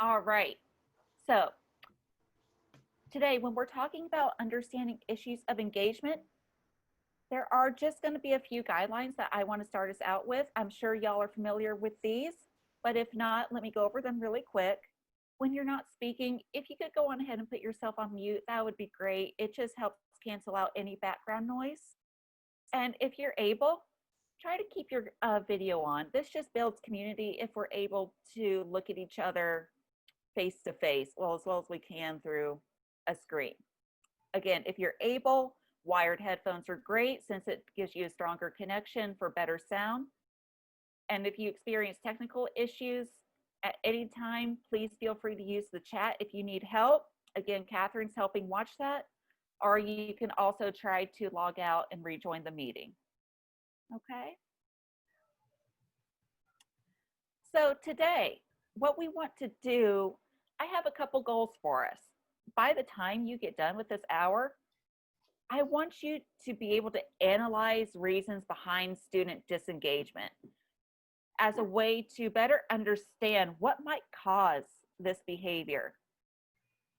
All right. So today, when we're talking about understanding issues of engagement, there are just going to be a few guidelines that I want to start us out with. I'm sure y'all are familiar with these, but if not, let me go over them really quick. When you're not speaking, if you could go on ahead and put yourself on mute, that would be great. It just helps cancel out any background noise. And if you're able, try to keep your video on. This just builds community if we're able to look at each other face to face, as well as we can through a screen. Again, if you're able, wired headphones are great since it gives you a stronger connection for better sound. And if you experience technical issues at any time, please feel free to use the chat if you need help. Again, Catherine's helping watch that, or you can also try to log out and rejoin the meeting. Okay. So today, what we want to do, I have a couple goals for us. By the time you get done with this hour, I want you to be able to analyze reasons behind student disengagement as a way to better understand what might cause this behavior.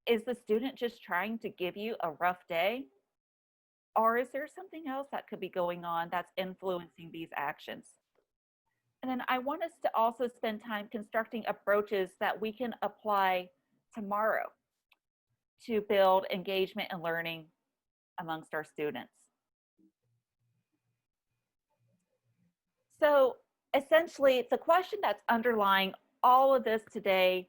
Is the student just trying to give you a rough day? Or is there something else that could be going on that's influencing these actions? And then I want us to also spend time constructing approaches that we can apply tomorrow to build engagement and learning amongst our students. So essentially, the question that's underlying all of this today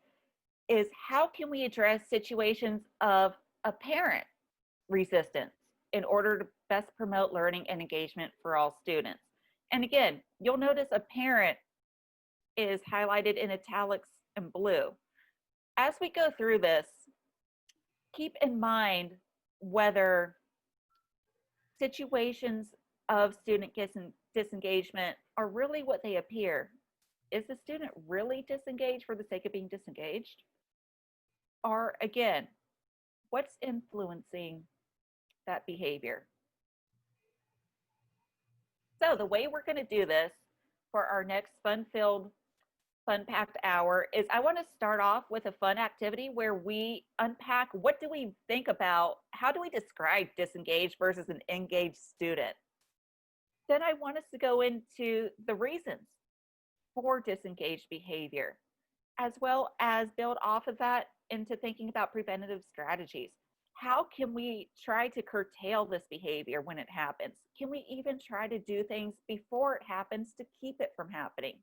is how can we address situations of apparent resistance in order to best promote learning and engagement for all students? And again, you'll notice apparent is highlighted in italics and blue. As we go through this, keep in mind whether situations of student disengagement are really what they appear. Is the student really disengaged for the sake of being disengaged? Or again, what's influencing that behavior? So the way we're going to do this for our next fun-filled, fun-packed hour is I want to start off with a fun activity where we unpack what do we think about, how do we describe disengaged versus an engaged student? Then I want us to go into the reasons for disengaged behavior, as well as build off of that into thinking about preventative strategies. How can we try to curtail this behavior when it happens? Can we even try to do things before it happens to keep it from happening?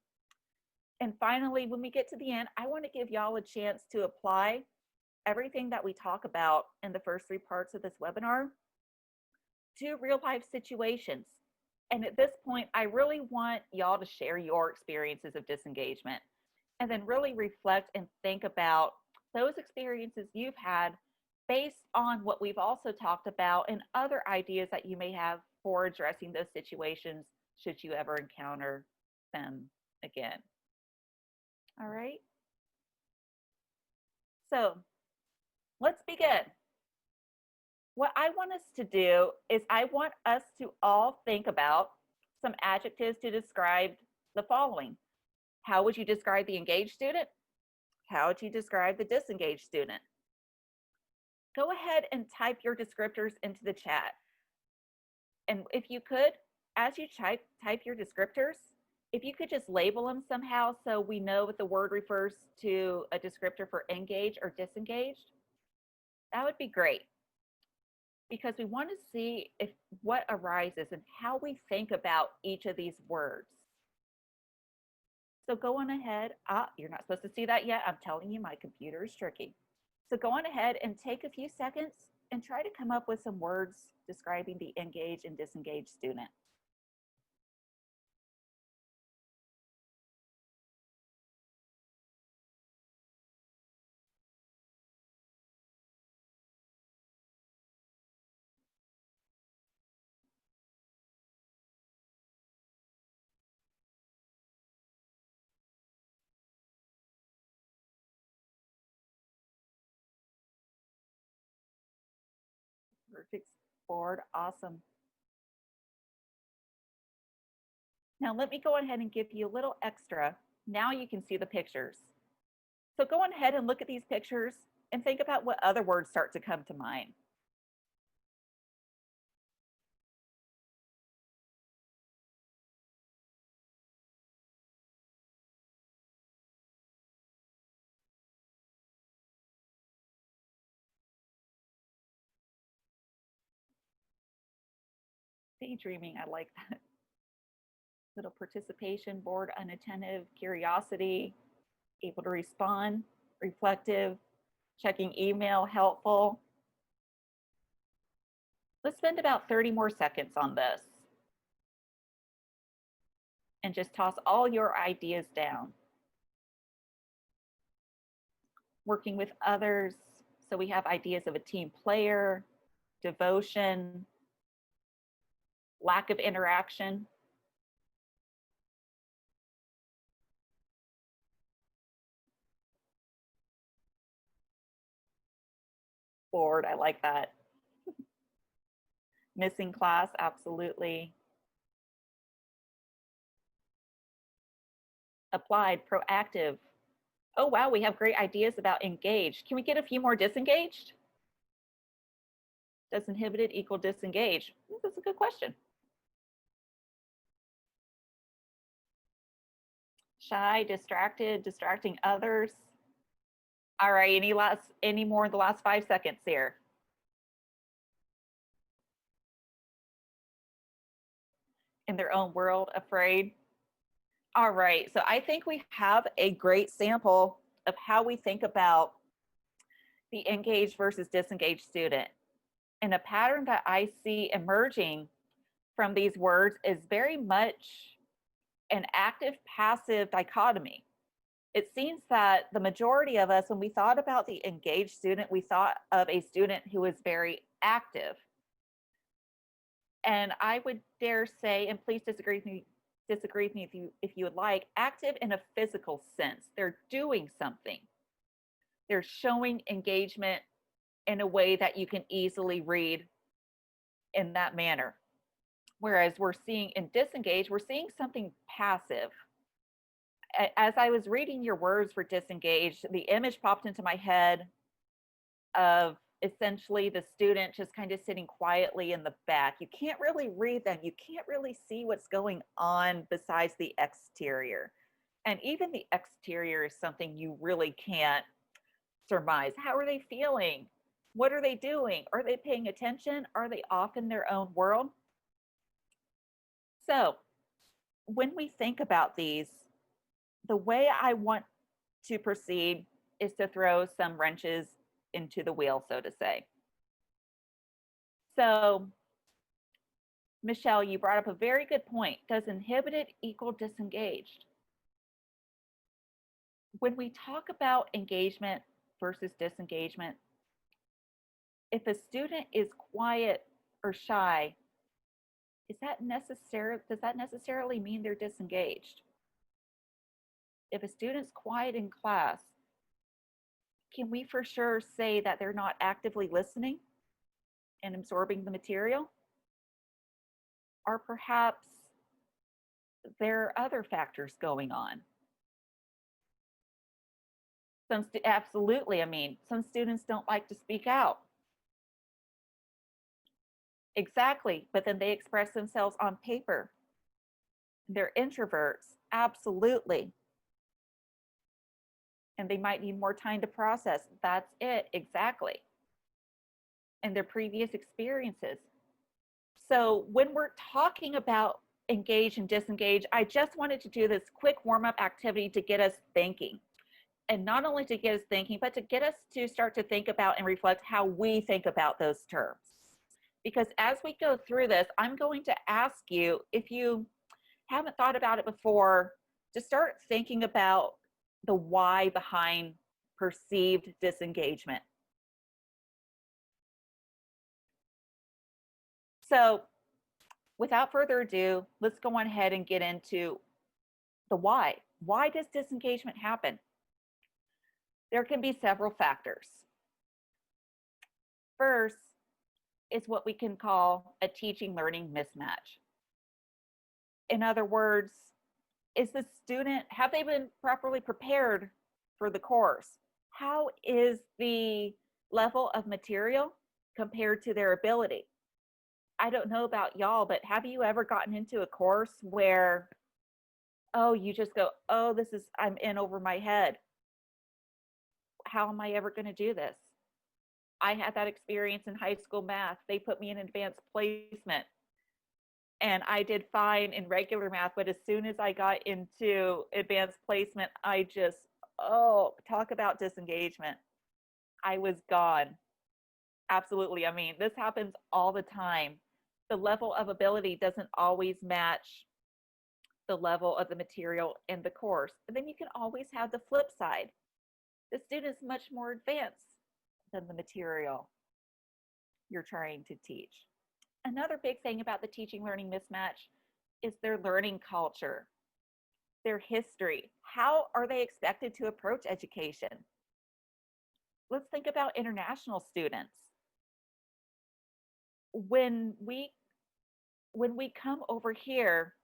And finally, when we get to the end, I want to give y'all a chance to apply everything that we talk about in the first three parts of this webinar to real life situations. And at this point, I really want y'all to share your experiences of disengagement and then really reflect and think about those experiences you've had based on what we've also talked about and other ideas that you may have for addressing those situations should you ever encounter them again. All right. So let's begin. What I want us to do is I want us to all think about some adjectives to describe the following. How would you describe the engaged student? How would you describe the disengaged student? Go ahead and type your descriptors into the chat. And if you could, as you type your descriptors, if you could just label them somehow so we know what the word refers to a descriptor for engaged or disengaged, that would be great. Because we want to see if what arises and how we think about each of these words. So go on ahead. You're not supposed to see that yet. I'm telling you, my computer is tricky. So go on ahead and take a few seconds and try to come up with some words describing the engaged and disengaged student. Perfect board, awesome. Now let me go ahead and give you a little extra. Now you can see the pictures. So go on ahead and look at these pictures and think about what other words start to come to mind. Daydreaming, I like that. Little participation, bored, unattentive, curiosity, able to respond, reflective, checking email, helpful. Let's spend about 30 more seconds on this and just toss all your ideas down. Working with others. So we have ideas of a team player, devotion, lack of interaction. Bored, I like that. Missing class, absolutely. Applied, proactive. Oh, wow, we have great ideas about engaged. Can we get a few more disengaged? Does inhibited equal disengaged? That's a good question. Shy, distracted, distracting others. All right, any more in the last 5 seconds here? In their own world, afraid. All right, so I think we have a great sample of how we think about the engaged versus disengaged student. And a pattern that I see emerging from these words is very much an active passive dichotomy. It seems that the majority of us, when we thought about the engaged student, we thought of a student who was very active. And I would dare say, and please disagree with me if you would like, active in a physical sense. They're doing something. They're showing engagement in a way that you can easily read in that manner. Whereas we're seeing in disengage, we're seeing something passive. As I was reading your words for disengaged, the image popped into my head of essentially the student just kind of sitting quietly in the back. You can't really read them. You can't really see what's going on besides the exterior. And even the exterior is something you really can't surmise. How are they feeling? What are they doing? Are they paying attention? Are they off in their own world? So when we think about these, the way I want to proceed is to throw some wrenches into the wheel, so to say. So, Michelle, you brought up a very good point. Does inhibited equal disengaged? When we talk about engagement versus disengagement, if a student is quiet or shy, does that necessarily mean they're disengaged? If a student's quiet in class, can we for sure say that they're not actively listening and absorbing the material? Or perhaps there are other factors going on. Absolutely, I mean, some students don't like to speak out. Exactly, but then they express themselves on paper. They're introverts, absolutely. And they might need more time to process. That's it, exactly. And their previous experiences. So when we're talking about engage and disengage, I just wanted to do this quick warm-up activity to get us thinking. And not only to get us thinking, but to get us to start to think about and reflect how we think about those terms. Because as we go through this, I'm going to ask you, if you haven't thought about it before, to start thinking about the why behind perceived disengagement. So without further ado, let's go on ahead and get into the why. Why does disengagement happen? There can be several factors. First is what we can call a teaching learning mismatch. In other words, is the student, have they been properly prepared for the course? How is the level of material compared to their ability? I don't know about y'all, but have you ever gotten into a course where, oh, you just go, oh, I'm in over my head. How am I ever going to do this? I had that experience in high school math. They put me in advanced placement and I did fine in regular math. But as soon as I got into advanced placement, talk about disengagement. I was gone. Absolutely. I mean, this happens all the time. The level of ability doesn't always match the level of the material in the course. And then you can always have the flip side. The student is much more advanced than the material you're trying to teach. Another big thing about the teaching learning mismatch is their learning culture, their history. How are they expected to approach education? Let's think about international students. When we come over here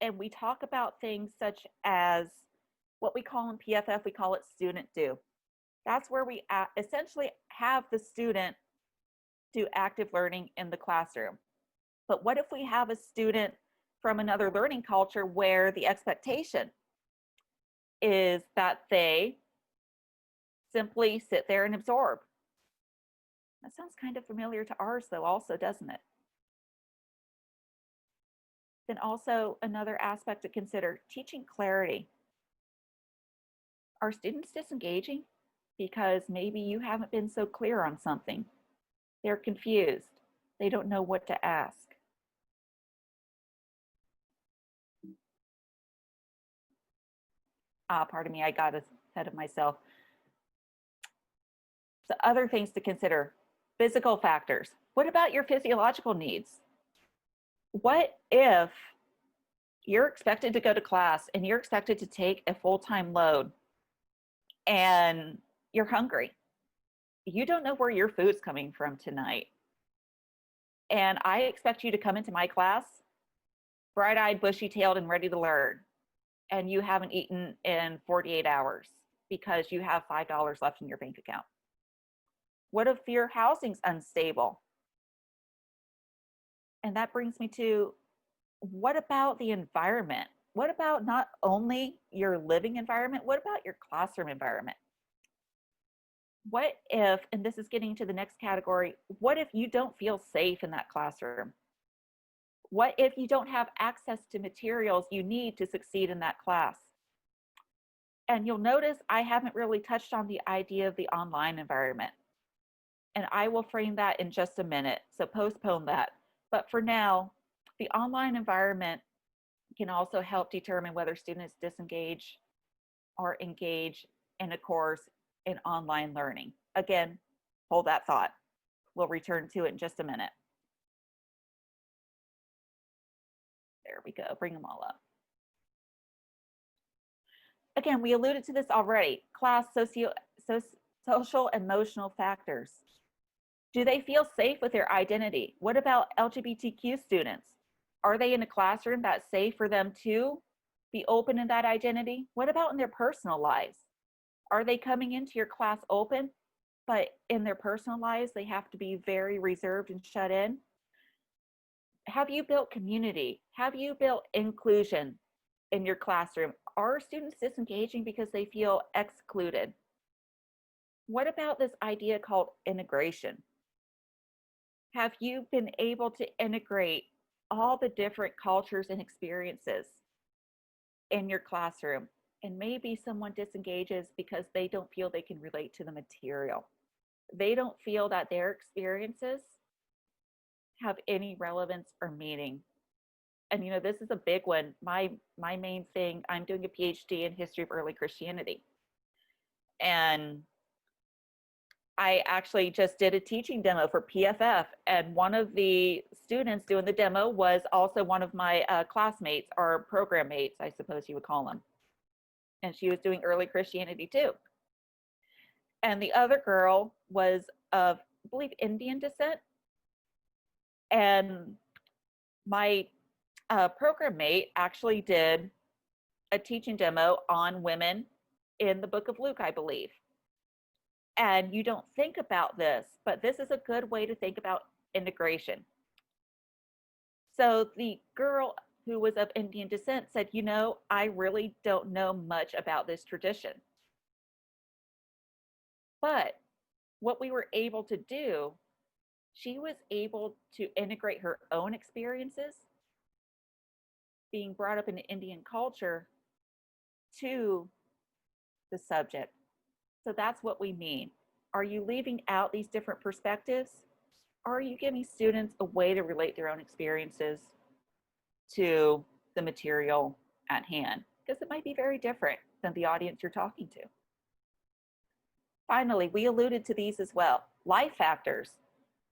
and we talk about things such as what we call in PFF, we call it student do. That's where we essentially have the student do active learning in the classroom. But what if we have a student from another learning culture where the expectation is that they simply sit there and absorb? That sounds kind of familiar to ours though also, doesn't it? Then also another aspect to consider, teaching clarity. Are students disengaging because maybe you haven't been so clear on something? They're confused. They don't know what to ask. Pardon me, I got ahead of myself. So other things to consider, physical factors. What about your physiological needs? What if you're expected to go to class and you're expected to take a full-time load and you're hungry? You don't know where your food's coming from tonight. And I expect you to come into my class bright-eyed, bushy-tailed, and ready to learn. And you haven't eaten in 48 hours because you have $5 left in your bank account. What if your housing's unstable? And that brings me to, what about the environment? What about not only your living environment, what about your classroom environment? What if, and this is getting to the next category, what if you don't feel safe in that classroom? What if you don't have access to materials you need to succeed in that class? And you'll notice I haven't really touched on the idea of the online environment. And I will frame that in just a minute, so postpone that. But for now, the online environment can also help determine whether students disengage or engage in a course in online learning. Again, hold that thought. We'll return to it in just a minute. There we go, bring them all up. Again, we alluded to this already. Class, social, emotional factors. Do they feel safe with their identity? What about LGBTQ students? Are they in a classroom that's safe for them to be open in that identity? What about in their personal lives? Are they coming into your class open, but in their personal lives, they have to be very reserved and shut in? Have you built community? Have you built inclusion in your classroom? Are students disengaging because they feel excluded? What about this idea called integration? Have you been able to integrate all the different cultures and experiences in your classroom? And maybe someone disengages because they don't feel they can relate to the material. They don't feel that their experiences have any relevance or meaning. And you know, this is a big one. My main thing, I'm doing a PhD in history of early Christianity. And I actually just did a teaching demo for PFF, and one of the students doing the demo was also one of my classmates, or program mates, I suppose you would call them. And she was doing early Christianity too. And the other girl was of, I believe, Indian descent. And my program mate actually did a teaching demo on women in the book of Luke, I believe. And you don't think about this, but this is a good way to think about integration. So the girl who was of Indian descent said, you know, I really don't know much about this tradition. But what we were able to do, she was able to integrate her own experiences, being brought up in Indian culture, to the subject. So that's what we mean. Are you leaving out these different perspectives? Or are you giving students a way to relate their own experiences to the material at hand? Because it might be very different than the audience you're talking to. Finally, we alluded to these as well. Life factors.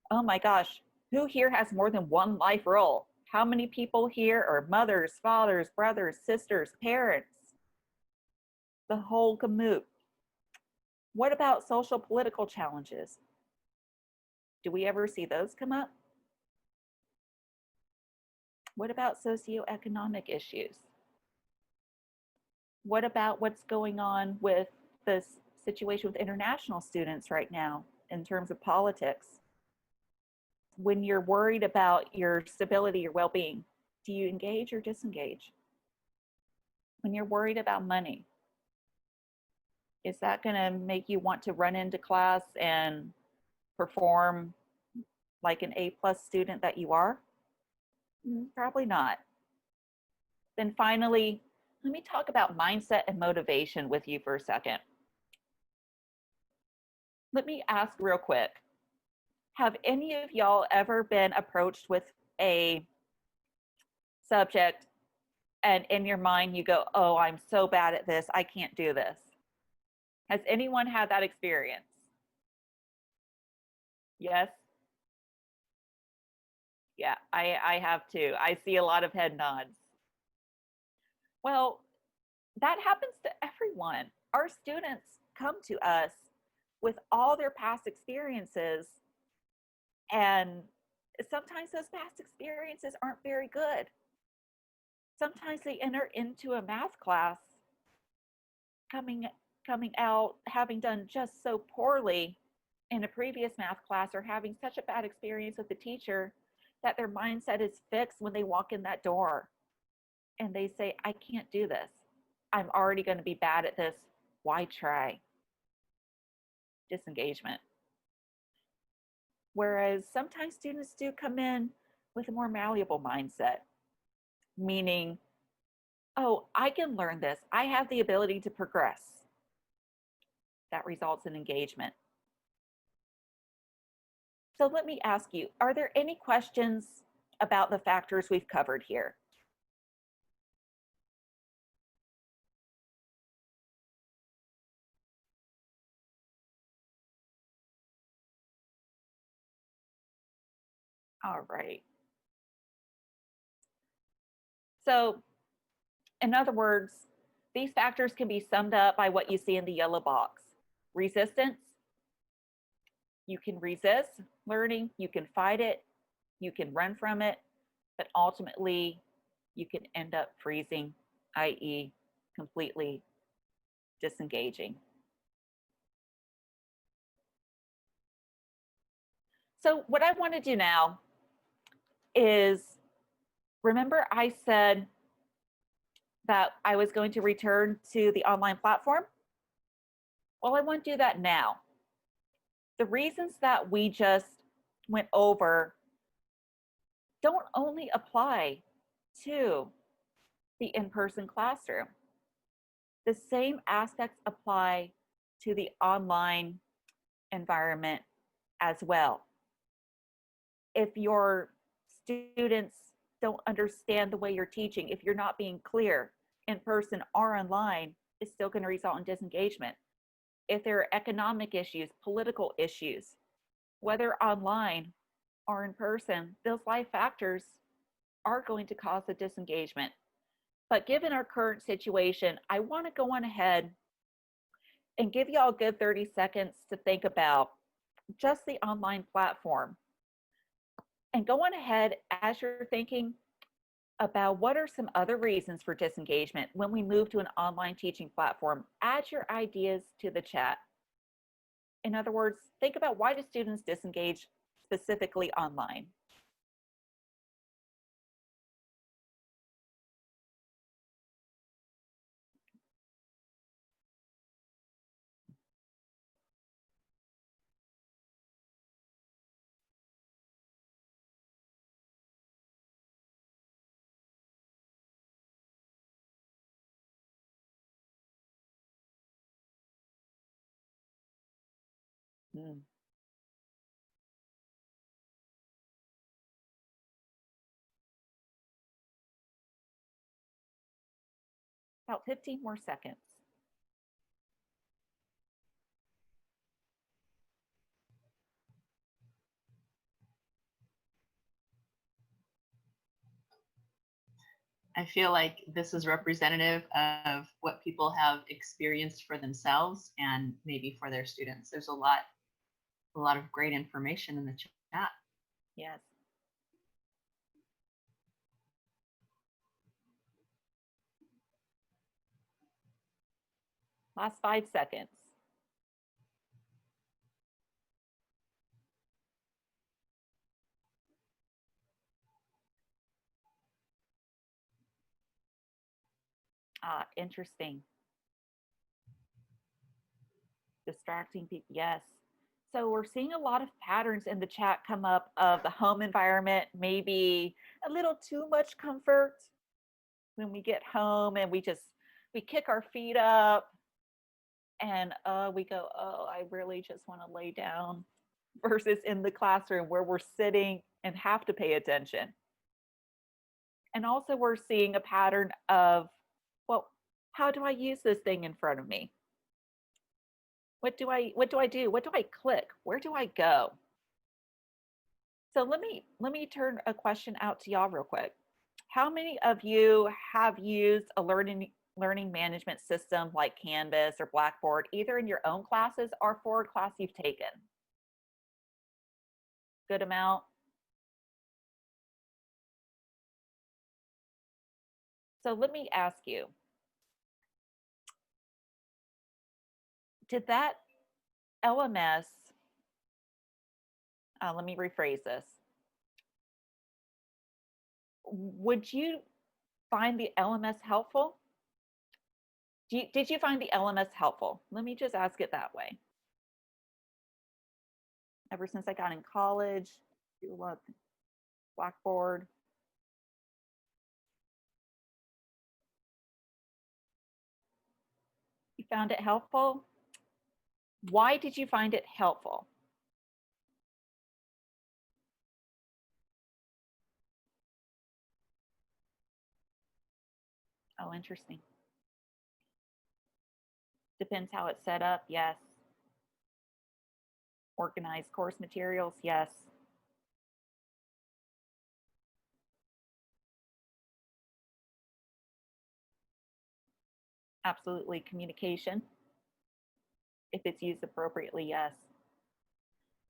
Oh my gosh, who here has more than one life role? How many people here are mothers, fathers, brothers, sisters, parents? The whole gamut. What about social political challenges? Do we ever see those come up? What about socioeconomic issues? What about what's going on with this situation with international students right now in terms of politics? When you're worried about your stability, your well-being, do you engage or disengage? When you're worried about money, is that going to make you want to run into class and perform like an A+ student that you are? Probably not. Then finally, let me talk about mindset and motivation with you for a second. Let me ask real quick. Have any of y'all ever been approached with a subject and in your mind you go, oh, I'm so bad at this, I can't do this? Has anyone had that experience? Yes? Yeah, I have too. I see a lot of head nods. Well, that happens to everyone. Our students come to us with all their past experiences, and sometimes those past experiences aren't very good. Sometimes they enter into a math class coming out having done just so poorly in a previous math class, or having such a bad experience with the teacher that their mindset is fixed when they walk in that door and they say, I can't do this. I'm already going to be bad at this. Why try? Disengagement. Whereas sometimes students do come in with a more malleable mindset, meaning, oh, I can learn this. I have the ability to progress. That results in engagement. So let me ask you, are there any questions about the factors we've covered here? All right. So in other words, these factors can be summed up by what you see in the yellow box. Resistance, you can resist learning, you can fight it, you can run from it, but ultimately you can end up freezing, i.e. completely disengaging. So what I want to do now is, remember I said that I was going to return to the online platform? Well, I want to do that now. The reasons that we just went over don't only apply to the in-person classroom. The same aspects apply to the online environment as well. If your students don't understand the way you're teaching, if you're not being clear in person or online, it's still going to result in disengagement. If there are economic issues, political issues, whether online or in person, those life factors are going to cause a disengagement. But given our current situation, I want to go on ahead and give you all a good 30 seconds to think about just the online platform. And go on ahead as you're thinking, about what are some other reasons for disengagement when we move to an online teaching platform. Add your ideas to the chat. In other words, think about why do students disengage specifically online? Hmm. About 15 more seconds. I feel like this is representative of what people have experienced for themselves and maybe for their students. There's a lot of great information in the chat. Yes. Last 5 seconds. Interesting. Distracting people. Yes. So we're seeing a lot of patterns in the chat come up of the home environment, maybe a little too much comfort when we get home and we kick our feet up and we go, oh, I really just want to lay down versus in the classroom where we're sitting and have to pay attention. And also we're seeing a pattern of, well, how do I use this thing in front of me? What do I do? What do I click? Where do I go? So let me turn a question out to y'all real quick. How many of you have used a learning management system like Canvas or Blackboard, either in your own classes or for a class you've taken? Good amount. So let me ask you, did that LMS, let me rephrase this. Would you find the LMS helpful? Did you find the LMS helpful? Let me just ask it that way. Ever since I got in college, do a lot of Blackboard. You found it helpful? Why did you find it helpful? Oh, interesting. Depends how it's set up, yes. Organized course materials, yes. Absolutely. Communication, if it's used appropriately, yes.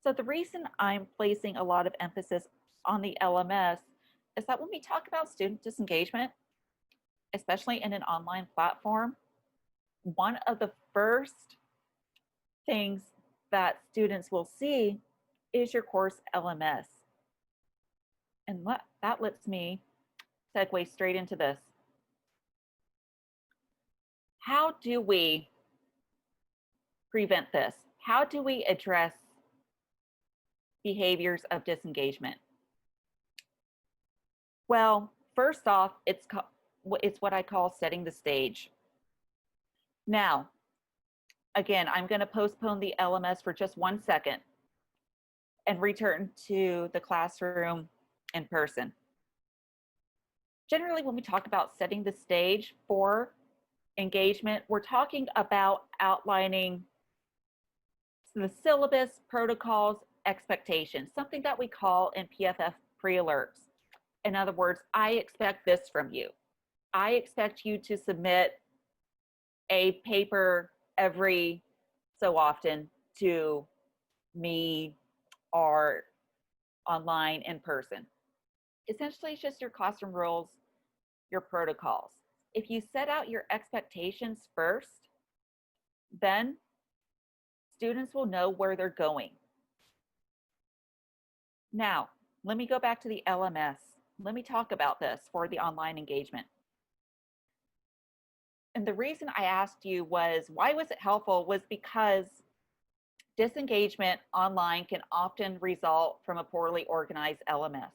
So the reason I'm placing a lot of emphasis on the LMS is that when we talk about student disengagement, especially in an online platform, one of the first things that students will see is your course LMS. And that lets me segue straight into this. How do we prevent this? How do we address behaviors of disengagement? Well, first off, it's what I call setting the stage. Now, again, I'm going to postpone the LMS for just 1 second and return to the classroom in person. Generally, when we talk about setting the stage for engagement, we're talking about outlining the syllabus, protocols, expectations, something that we call in PFF pre-alerts. In other words, I expect this from you. I expect you to submit a paper every so often to me or online in person. Essentially, it's just your classroom rules your protocols. If you set out your expectations first, then students will know where they're going. Now, let me go back to the LMS. Let me talk about this for the online engagement. And the reason I asked you was, why was it helpful, was because disengagement online can often result from a poorly organized LMS.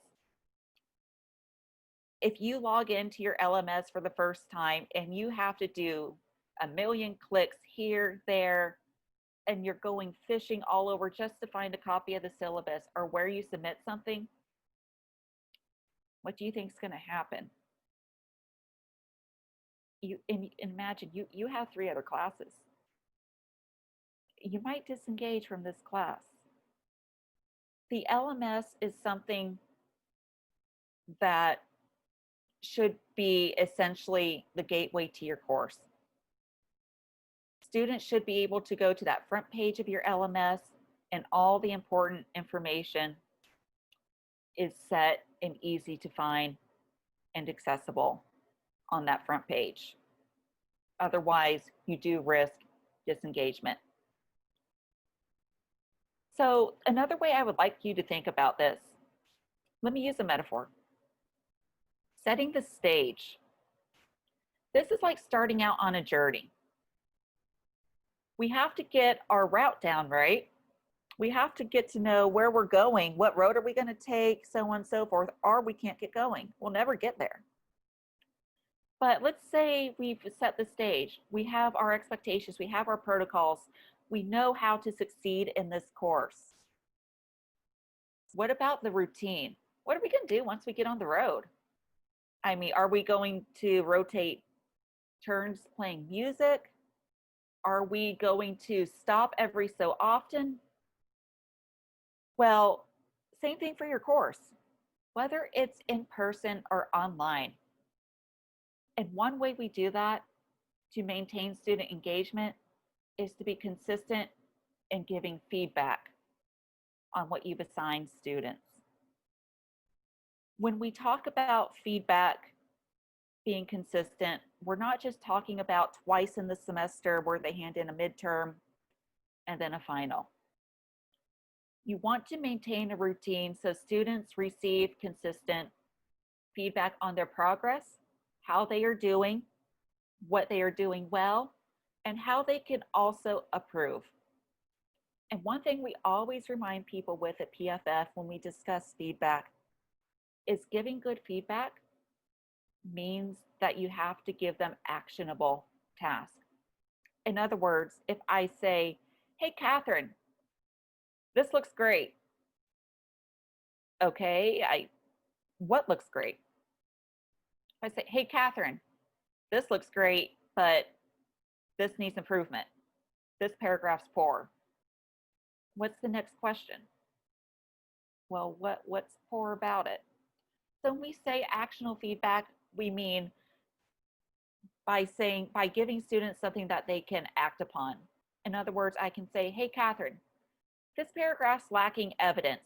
If you log into your LMS for the first time and you have to do a million clicks here, there, and you're going fishing all over just to find a copy of the syllabus or where you submit something, what do you think is going to happen? Imagine you have 3 other classes. You might disengage from this class. The LMS is something that should be essentially the gateway to your course. Students should be able to go to that front page of your LMS and all the important information is set and easy to find and accessible on that front page. Otherwise, you do risk disengagement. So another way I would like you to think about this, let me use a metaphor. Setting the stage. This is like starting out on a journey. We have to get our route down, right? We have to get to know where we're going, what road are we going to take, so on and so forth, or we can't get going. We'll never get there. But let's say we've set the stage. We have our expectations, we have our protocols, we know how to succeed in this course. What about the routine? What are we going to do once we get on the road? I mean, are we going to rotate turns playing music? Are we going to stop every so often? Well, same thing for your course, whether it's in person or online. And one way we do that to maintain student engagement is to be consistent in giving feedback on what you've assigned students. When we talk about feedback being consistent, we're not just talking about twice in the semester where they hand in a midterm and then a final. You want to maintain a routine so students receive consistent feedback on their progress, how they are doing, what they are doing well, and how they can also improve. And one thing we always remind people with at PFF when we discuss feedback is giving good feedback means that you have to give them actionable tasks. In other words, if I say, hey, Catherine, this looks great. Okay, what looks great? If I say, hey, Catherine, this looks great, but this needs improvement. This paragraph's poor. What's the next question? Well, what's poor about it? So when we say actionable feedback, we mean by giving students something that they can act upon. In other words, I can say, hey, Catherine, this paragraph's lacking evidence.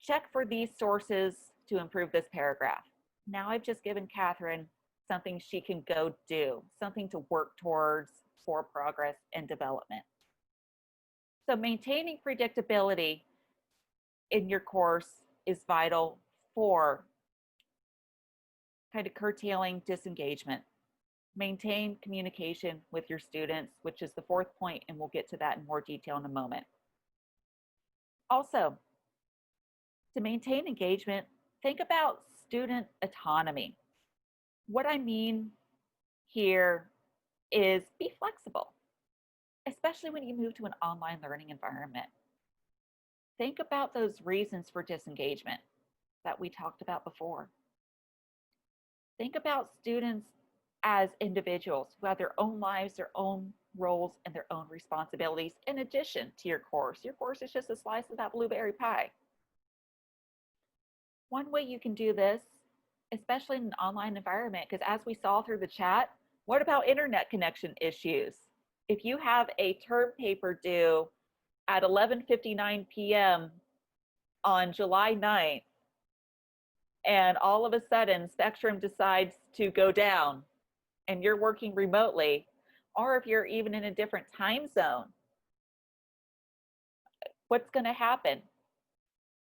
Check for these sources to improve this paragraph. Now I've just given Catherine something she can go do, something to work towards for progress and development. So maintaining predictability in your course is vital for kind of curtailing disengagement. Maintain communication with your students, which is the 4th point, and we'll get to that in more detail in a moment. Also, to maintain engagement, think about student autonomy. What I mean here is be flexible, especially when you move to an online learning environment. Think about those reasons for disengagement that we talked about before. Think about students as individuals who have their own lives, their own roles, and their own responsibilities in addition to your course. Your course is just a slice of that blueberry pie. One way you can do this, especially in an online environment, because as we saw through the chat, what about internet connection issues? If you have a term paper due at 11:59 p.m. on July 9th, and all of a sudden Spectrum decides to go down and you're working remotely, or if you're even in a different time zone, what's going to happen?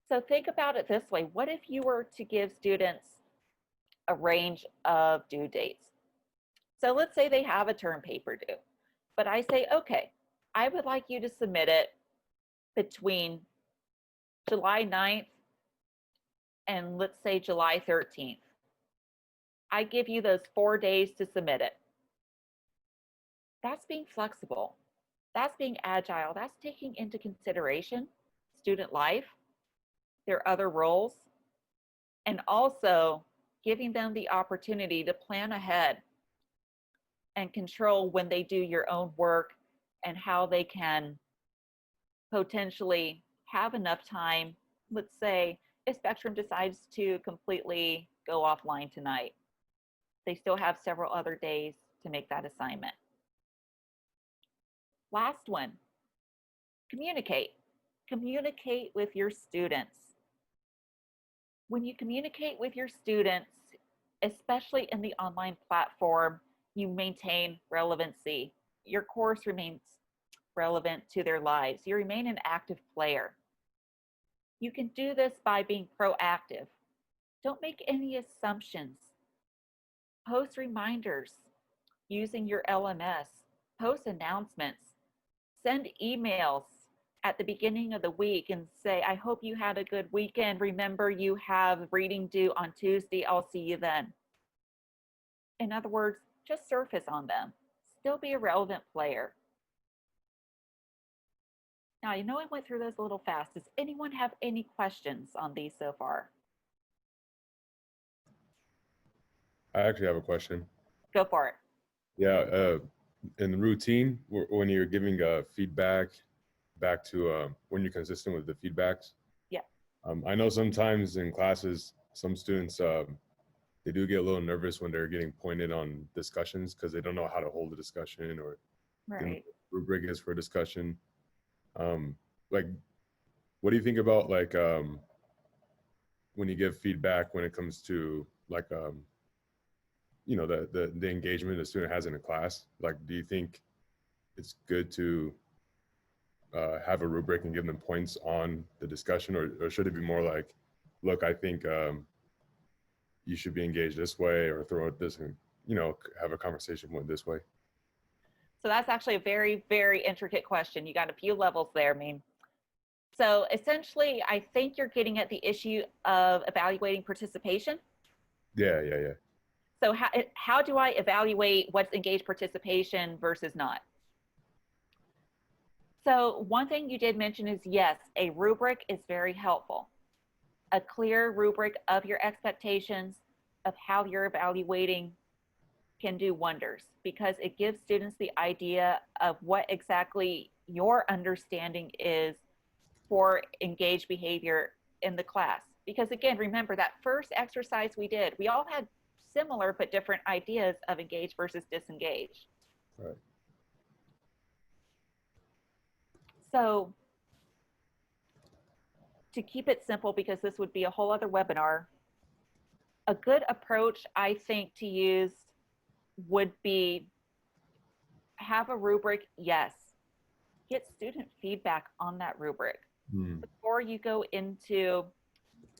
So think about it this way. What if you were to give students a range of due dates? So let's say they have a term paper due, but I say, okay, I would like you to submit it between July 9th and let's say July 13th. I give you those 4 days to submit it. That's being flexible. That's being agile. That's taking into consideration student life, their other roles, and also giving them the opportunity to plan ahead and control when they do your own work and how they can potentially have enough time. Let's say if Spectrum decides to completely go offline tonight, they still have several other days to make that assignment. Last one, communicate. Communicate with your students. When you communicate with your students, especially in the online platform, you maintain relevancy. Your course remains relevant to their lives. You remain an active player. You can do this by being proactive. Don't make any assumptions. Post reminders using your LMS, post announcements, send emails at the beginning of the week and say, I hope you had a good weekend. Remember, you have reading due on Tuesday. I'll see you then. In other words, just surface on them. Still be a relevant player. Now, I know I went through those a little fast. Does anyone have any questions on these so far? I actually have a question. Go for it. Yeah, in the routine, when you're giving feedback back to when you're consistent with the feedbacks. Yeah. I know sometimes in classes, some students, they do get a little nervous when they're getting pointed on discussions because they don't know how to hold a discussion or Right. rubric is for discussion. Like, what do you think about like when you give feedback when it comes to like the engagement a student has in a class? Like, do you think it's good to have a rubric and give them points on the discussion, or should it be more like, look, I think you should be engaged this way, or throw it this and have a conversation with this way? So that's actually a very, very intricate question. You got a few levels there, I mean. So essentially, I think you're getting at the issue of evaluating participation. Yeah. So how do I evaluate what's engaged participation versus not? So one thing you did mention is, yes, a rubric is very helpful. A clear rubric of your expectations of how you're evaluating can do wonders because it gives students the idea of what exactly your understanding is for engaged behavior in the class. Because again, remember that first exercise we did, we all had similar but different ideas of engaged versus disengaged. Right. So to keep it simple, because this would be a whole other webinar, a good approach I think to use would be have a rubric, yes. Get student feedback on that rubric. Before you go into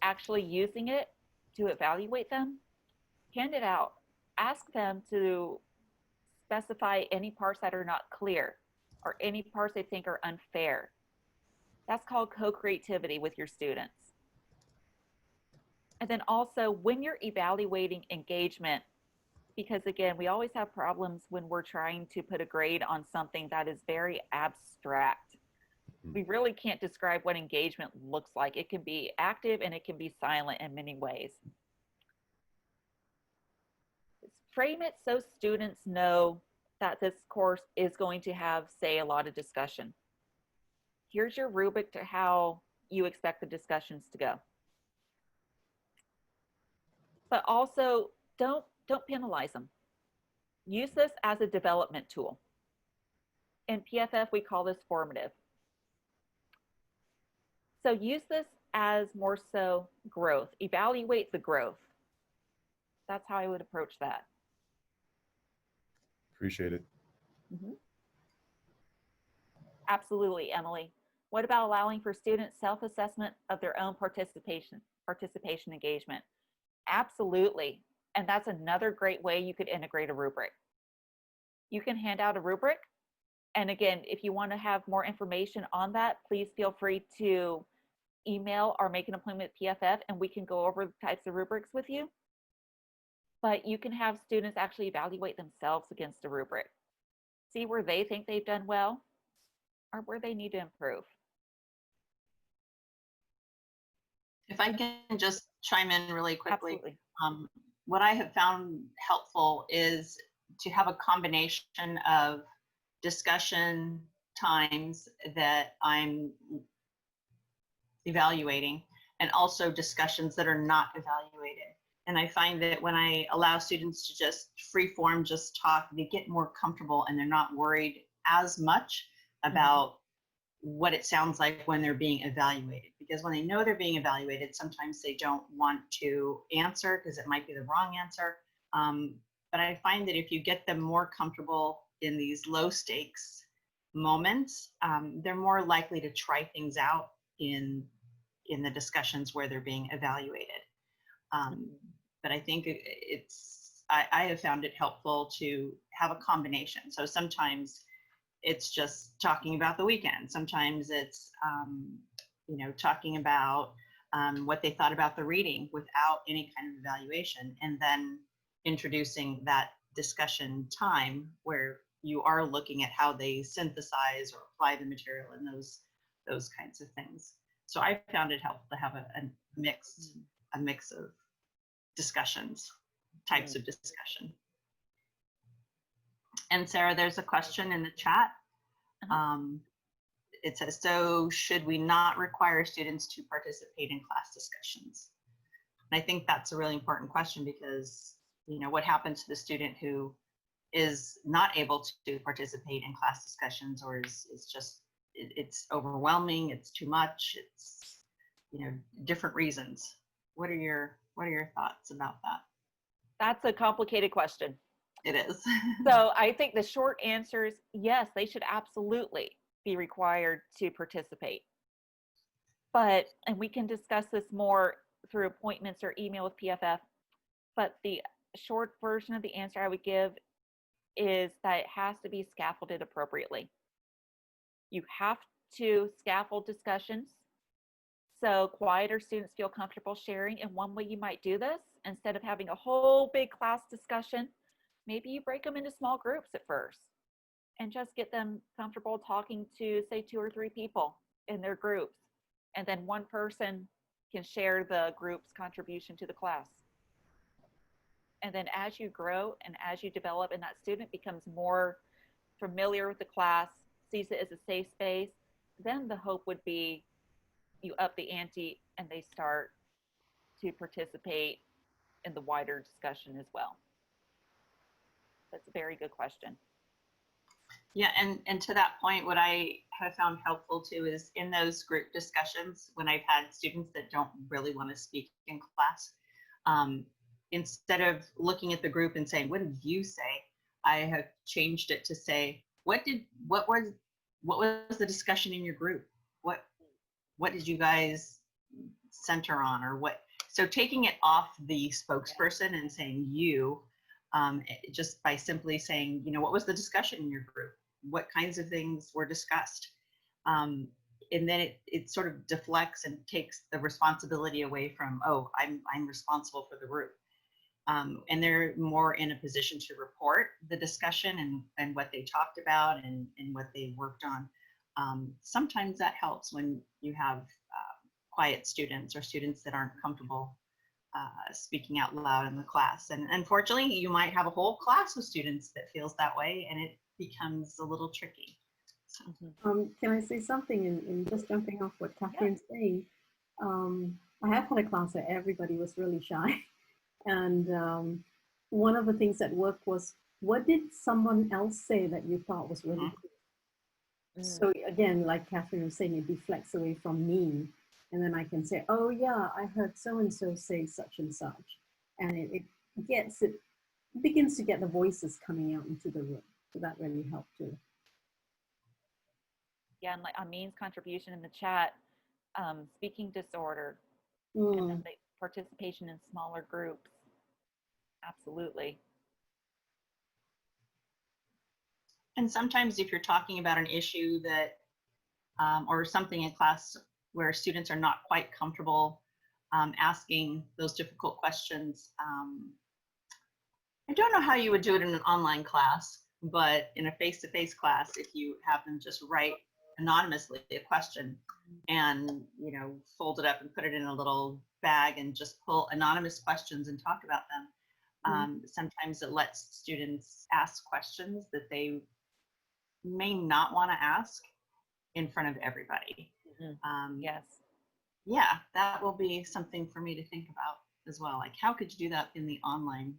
actually using it to evaluate them, hand it out. Ask them to specify any parts that are not clear or any parts they think are unfair. That's called co-creativity with your students. And then also when you're evaluating engagement, because again, we always have problems when we're trying to put a grade on something that is very abstract. We really can't describe what engagement looks like. It can be active and it can be silent in many ways. Frame it so students know that this course is going to have, say, a lot of discussion. Here's your rubric to how you expect the discussions to go. But also don't penalize them. Use this as a development tool. In PFF, we call this formative. So use this as more so growth. Evaluate the growth. That's how I would approach that. Appreciate it. Mm-hmm. Absolutely, Emily. What about allowing for students self-assessment of their own participation engagement? Absolutely. And that's another great way you could integrate a rubric. You can hand out a rubric. And again, if you want to have more information on that, please feel free to email or make an appointment at PFF and we can go over the types of rubrics with you. But you can have students actually evaluate themselves against a rubric. See where they think they've done well or where they need to improve. If I can just chime in really quickly. Absolutely. What I have found helpful is to have a combination of discussion times that I'm evaluating and also discussions that are not evaluated. And I find that when I allow students to just free form, just talk, they get more comfortable and they're not worried as much about what it sounds like when they're being evaluated. Because when they know they're being evaluated, sometimes they don't want to answer because it might be the wrong answer. But I find that if you get them more comfortable in these low stakes moments, they're more likely to try things out in the discussions where they're being evaluated. But I think I have found it helpful to have a combination. So sometimes it's just talking about the weekend. Sometimes it's, talking about what they thought about the reading without any kind of evaluation, and then introducing that discussion time where you are looking at how they synthesize or apply the material and those kinds of things. So I found it helpful to have a mix of discussions, types of discussion. And Sarah, there's a question in the chat. It says, so should we not require students to participate in class discussions? And I think that's a really important question because, what happens to the student who is not able to participate in class discussions, or is just, it's overwhelming, it's too much, it's, different reasons. What are your thoughts about that? That's a complicated question. It is. So I think the short answer is yes, they should absolutely be required to participate. But, and we can discuss this more through appointments or email with PFF, but the short version of the answer I would give is that it has to be scaffolded appropriately. You have to scaffold discussions so quieter students feel comfortable sharing. And one way you might do this, instead of having a whole big class discussion, maybe you break them into small groups at first and just get them comfortable talking to, say, 2 or 3 people in their groups. And then one person can share the group's contribution to the class. And then as you grow and as you develop and that student becomes more familiar with the class, sees it as a safe space, then the hope would be you up the ante and they start to participate in the wider discussion as well. That's a very good question. Yeah, and to that point, what I have found helpful too is in those group discussions, when I've had students that don't really want to speak in class, instead of looking at the group and saying, what did you say? I have changed it to say, what was the discussion in your group? What did you guys center on, or what? So taking it off the spokesperson and saying you, just by simply saying, what was the discussion in your group? What kinds of things were discussed? And then it sort of deflects and takes the responsibility away from, oh, I'm responsible for the group. And they're more in a position to report the discussion and what they talked about and what they worked on. Sometimes that helps when you have quiet students or students that aren't comfortable speaking out loud in the class. And unfortunately, you might have a whole class of students that feels that way, and it becomes a little tricky. So. Can I say something in just jumping off what Catherine's saying? I have had a class where everybody was really shy. And one of the things that worked was, what did someone else say that you thought was really cool? So again, like Catherine was saying, it deflects away from me. And then I can say, oh yeah, I heard so-and-so say such and such. And it begins to get the voices coming out into the room. So that really helped too. Yeah, and like Amin's contribution in the chat, speaking disorder, and then the participation in smaller groups. Absolutely. And sometimes if you're talking about an issue that, or something in class where students are not quite comfortable asking those difficult questions, I don't know how you would do it in an online class, but in a face-to-face class, if you have them just write anonymously a question and, you know, fold it up and put it in a little bag and just pull anonymous questions and talk about them. Sometimes it lets students ask questions that they may not want to ask in front of everybody. Yes. Yeah, that will be something for me to think about as well. Like, how could you do that in the online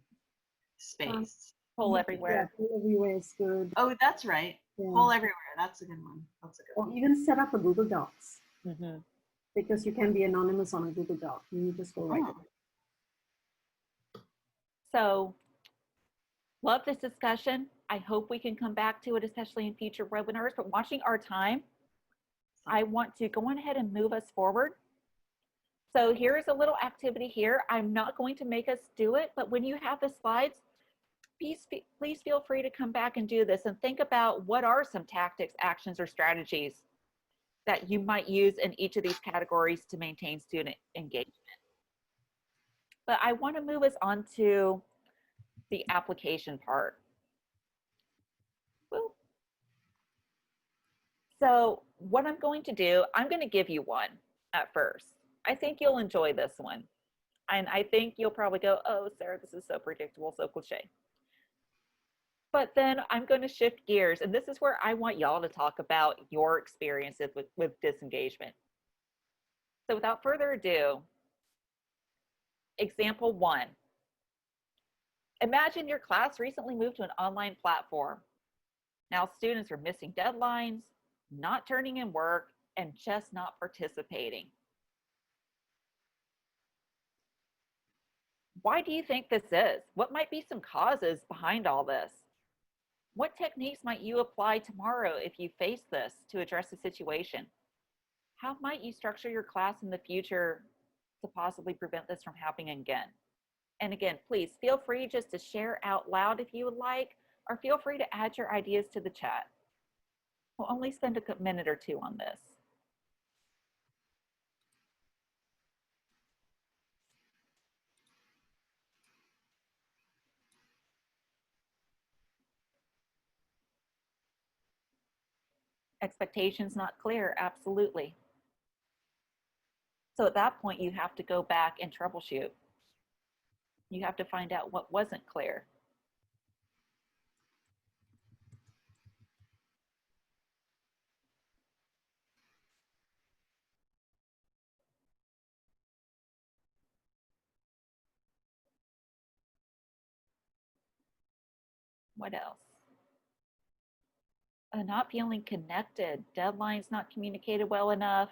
space? Poll everywhere. Yeah, poll everywhere is good. Oh, that's right. Yeah. Poll everywhere. That's a good one. That's a good one. Or even set up a Google Docs. Mm-hmm. Because you can be anonymous on a Google Doc. You just go right there. So, love this discussion. I hope we can come back to it, especially in future webinars. But watching our time, I want to go on ahead and move us forward. So here's a little activity here. I'm not going to make us do it, but when you have the slides, please feel free to come back and do this and think about what are some tactics, actions, or strategies that you might use in each of these categories to maintain student engagement. But I want to move us on to the application part. Woo. So what I'm going to do, I'm going to give you one at first. I think you'll enjoy this one. And I think you'll probably go, oh, Sarah, this is so predictable, so cliche. But then I'm going to shift gears. And this is where I want y'all to talk about your experiences with disengagement. So without further ado, example 1. Imagine your class recently moved to an online platform. Now students are missing deadlines, not turning in work, and just not participating. Why do you think this is? What might be some causes behind all this? What techniques might you apply tomorrow if you face this to address the situation? How might you structure your class in the future to possibly prevent this from happening again? And again, please feel free just to share out loud if you would like, or feel free to add your ideas to the chat. We'll only spend a minute or two on this. Expectations not clear, absolutely. So at that point, you have to go back and troubleshoot. You have to find out what wasn't clear. What else? Not feeling connected, deadlines not communicated well enough.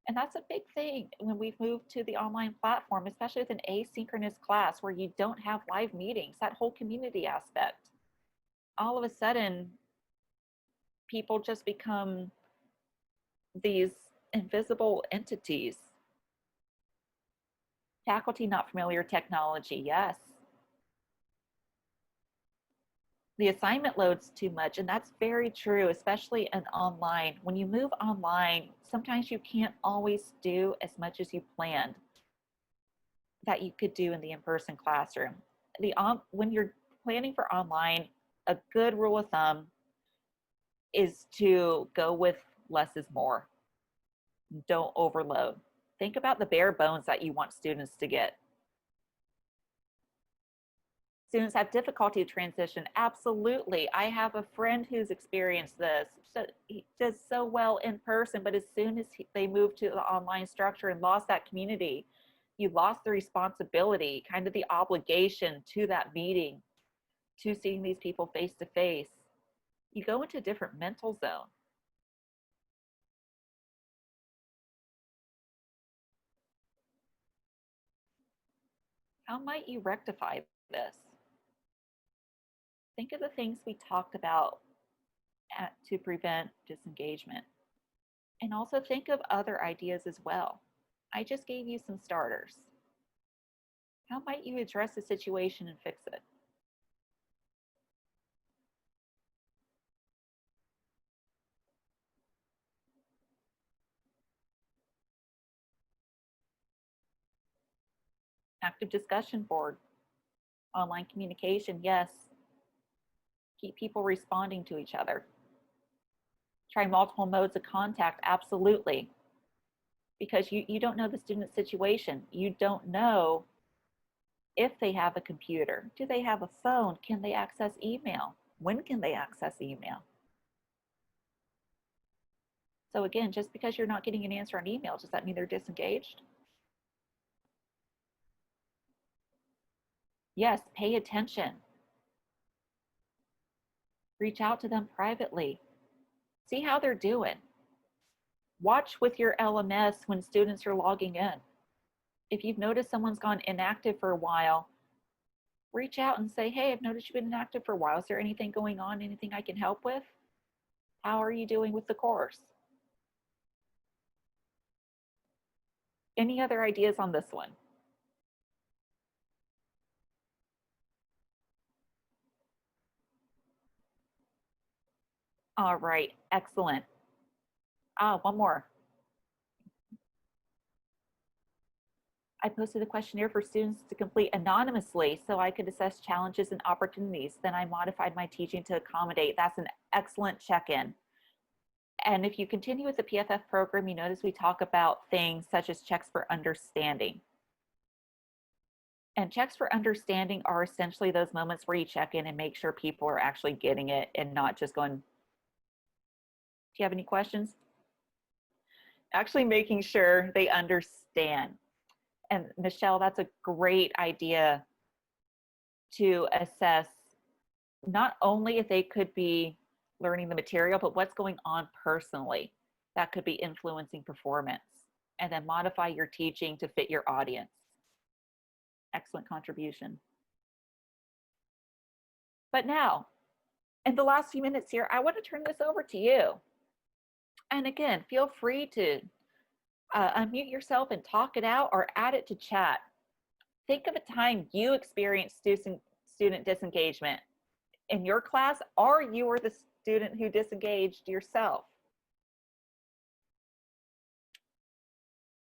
And that's a big thing when we've moved to the online platform, especially with an asynchronous class where you don't have live meetings, that whole community aspect. All of a sudden, people just become these invisible entities. Faculty not familiar with technology, yes. The assignment load's too much, and that's very true, especially in online. When you move online, sometimes you can't always do as much as you planned that you could do in the in-person classroom. When you're planning for online, a good rule of thumb is to go with less is more. Don't overload. Think about the bare bones that you want students to get. Students have difficulty with transition. Absolutely. I have a friend who's experienced this. So he does so well in person, but as soon as they moved to the online structure and lost that community, you lost the responsibility, kind of the obligation to that meeting, to seeing these people face to face. You go into a different mental zone. How might you rectify this? Think of the things we talked about to prevent disengagement. And also think of other ideas as well. I just gave you some starters. How might you address the situation and fix it? Active discussion board, online communication, yes. Keep people responding to each other. Try multiple modes of contact, absolutely. Because you don't know the student's situation. You don't know if they have a computer. Do they have a phone? Can they access email? When can they access email? So again, just because you're not getting an answer on email, does that mean they're disengaged? Yes, pay attention. Reach out to them privately. See how they're doing. Watch with your LMS when students are logging in. If you've noticed someone's gone inactive for a while, reach out and say, hey, I've noticed you've been inactive for a while. Is there anything going on? Anything I can help with? How are you doing with the course? Any other ideas on this one? All right, excellent. One more. I posted a questionnaire for students to complete anonymously so I could assess challenges and opportunities. Then I modified my teaching to accommodate. That's an excellent check-in. And if you continue with the PFF program, you notice we talk about things such as checks for understanding. And checks for understanding are essentially those moments where you check in and make sure people are actually getting it and not just going, do you have any questions? Actually making sure they understand. And Michelle, that's a great idea to assess not only if they could be learning the material, but what's going on personally that could be influencing performance, and then modify your teaching to fit your audience. Excellent contribution. But now, in the last few minutes here, I want to turn this over to you. And again, feel free to unmute yourself and talk it out or add it to chat. Think of a time you experienced student disengagement in your class, or you were the student who disengaged yourself.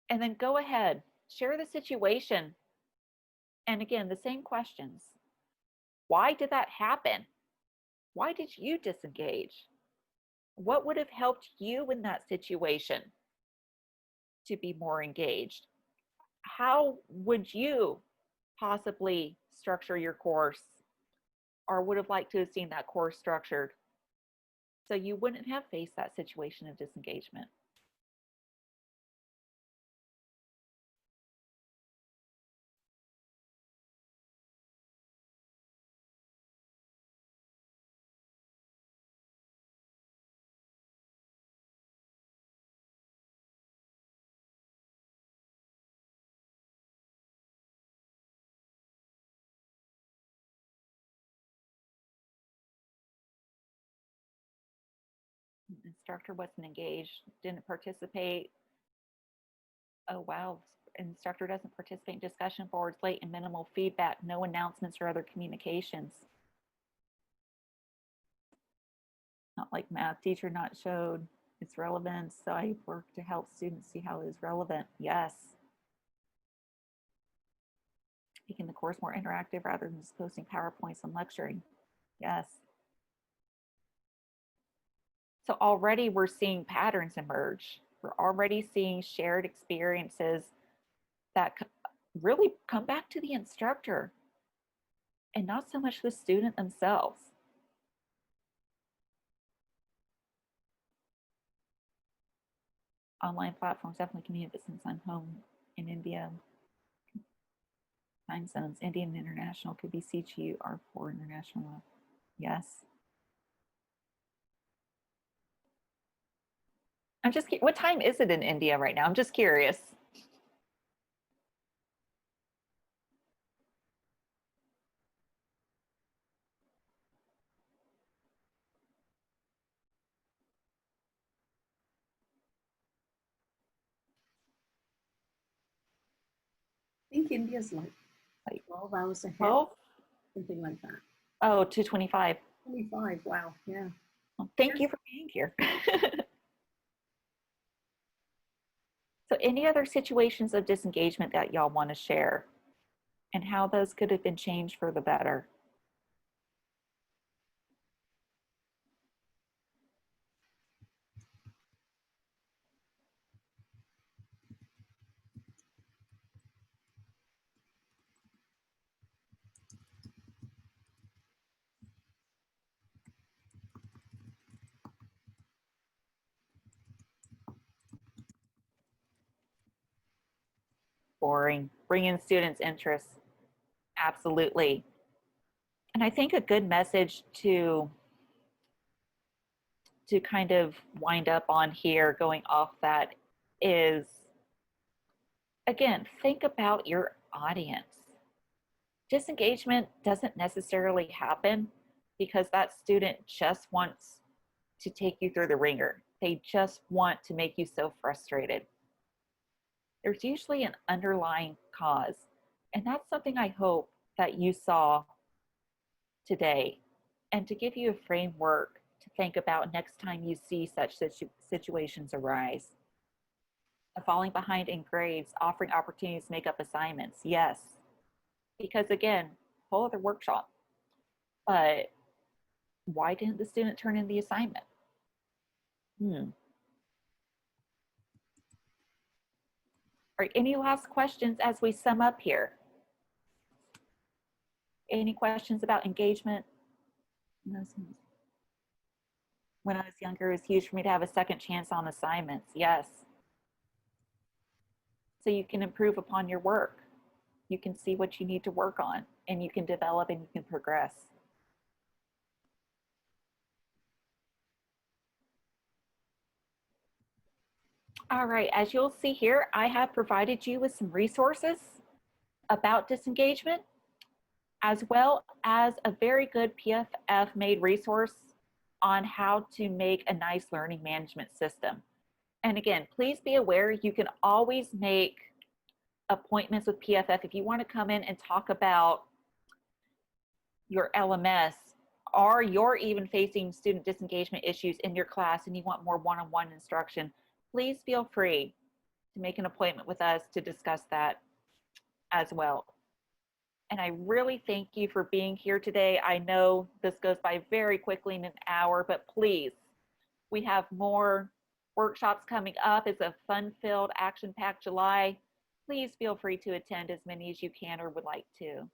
And then go ahead, share the situation. And again, the same questions. Why did that happen? Why did you disengage? What would have helped you in that situation to be more engaged? How would you possibly structure your course, or would have liked to have seen that course structured so you wouldn't have faced that situation of disengagement? Instructor wasn't engaged, didn't participate. Oh, wow. Instructor doesn't participate in discussion boards, late and minimal feedback, no announcements or other communications. Not like math teacher not showed its relevance, so I work to help students see how it is relevant. Yes. Making the course more interactive rather than just posting PowerPoints and lecturing. Yes. So already we're seeing patterns emerge. We're already seeing shared experiences that really come back to the instructor and not so much the student themselves. Online platforms definitely can be, but since I'm home in India, time zones, Indian International could be CGU or for international. Yes. I'm just, what time is it in India right now? I'm just curious. India's like 12 hours ahead, Oh, something like that. oh, 225. 25, wow, yeah. Well, thank you for being here. So any other situations of disengagement that y'all want to share and how those could have been changed for the better? Boring, bring in students' interests. Absolutely. And I think a good message to kind of wind up on here, going off that, is, again, think about your audience. Disengagement doesn't necessarily happen because that student just wants to take you through the ringer. They just want to make you so frustrated. There's usually an underlying cause. And that's something I hope that you saw today, and to give you a framework to think about next time you see such situations arise. Falling behind in grades, offering opportunities to make up assignments, yes. Because again, whole other workshop. But why didn't the student turn in the assignment? All right, any last questions as we sum up here? Any questions about engagement? When I was younger, it was huge for me to have a second chance on assignments. Yes. So you can improve upon your work. You can see what you need to work on, and you can develop and you can progress. All right, as you'll see here, I have provided you with some resources about disengagement, as well as a very good PFF made resource on how to make a nice learning management system. And again, please be aware you can always make appointments with PFF if you want to come in and talk about your LMS, or you're even facing student disengagement issues in your class and you want more one-on-one instruction. Please feel free to make an appointment with us to discuss that as well. And I really thank you for being here today. I know this goes by very quickly in an hour, but please, we have more workshops coming up. It's a fun-filled, action-packed July. Please feel free to attend as many as you can or would like to.